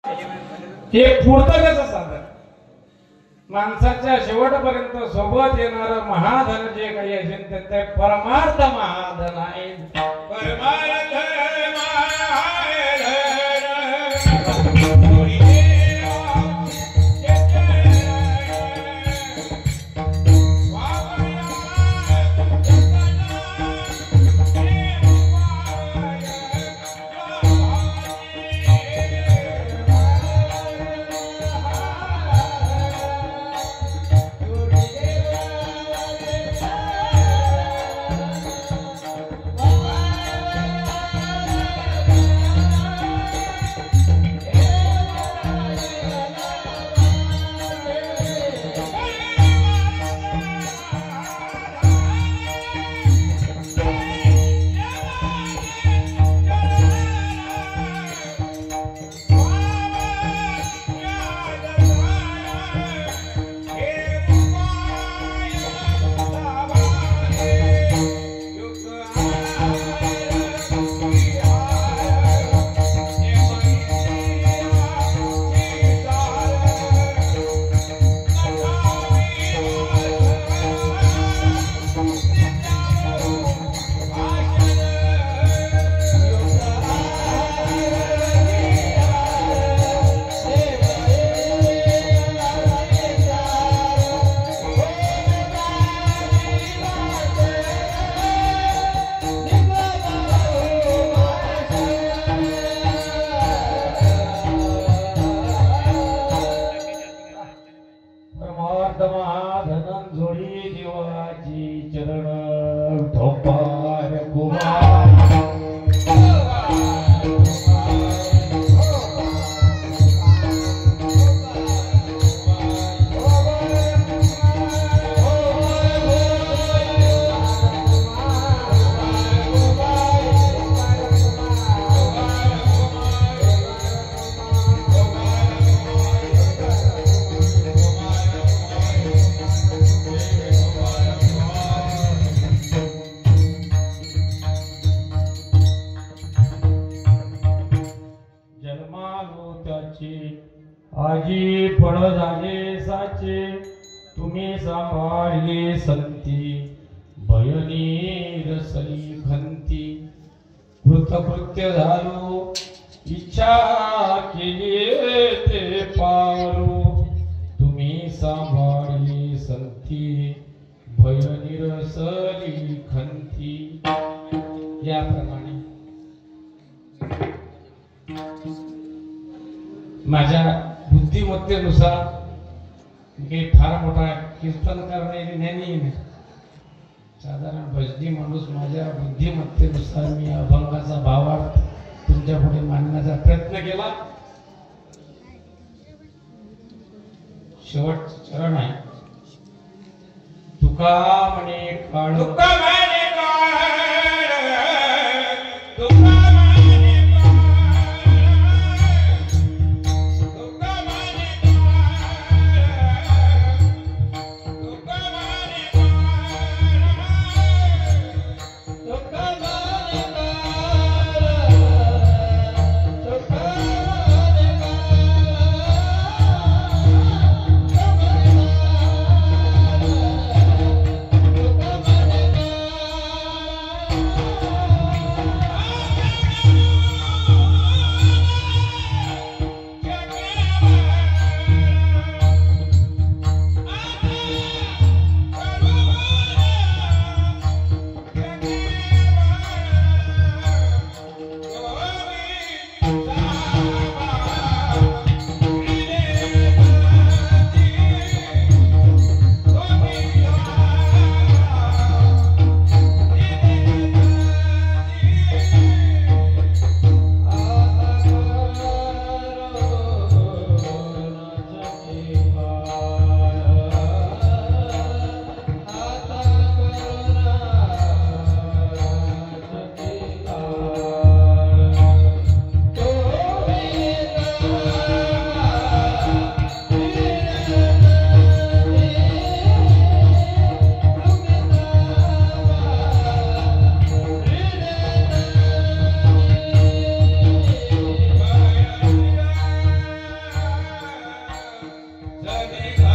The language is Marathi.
हे पुढतं कसं साधन माणसाच्या शेवटपर्यंत सोबत येणार महाधन जे काही असेल ते परमार्थ महाधन आहे परमार्थ आजी फळ झाले साचे तुम्ही सांभाळले संती भयनी रसली खंती कृतकृत्य झालो इच्छा केली ते पारो तुम्ही सांभाळले संती भयनी रसली खंती याप्रमाणे माझ्या बुद्धिमत्तेनुसार काही फार मोठा कीर्तन करण्याची ज्ञानी नाही साधारण भजनी माणूस माझ्या बुद्धिमत्तेनुसार मी अभंगाचा भावार्थ तुमच्या पुढे मांडण्याचा प्रयत्न केला शेवट चरण आहे तुका म्हणे काळ तुका म्हणे काळ तुका गणे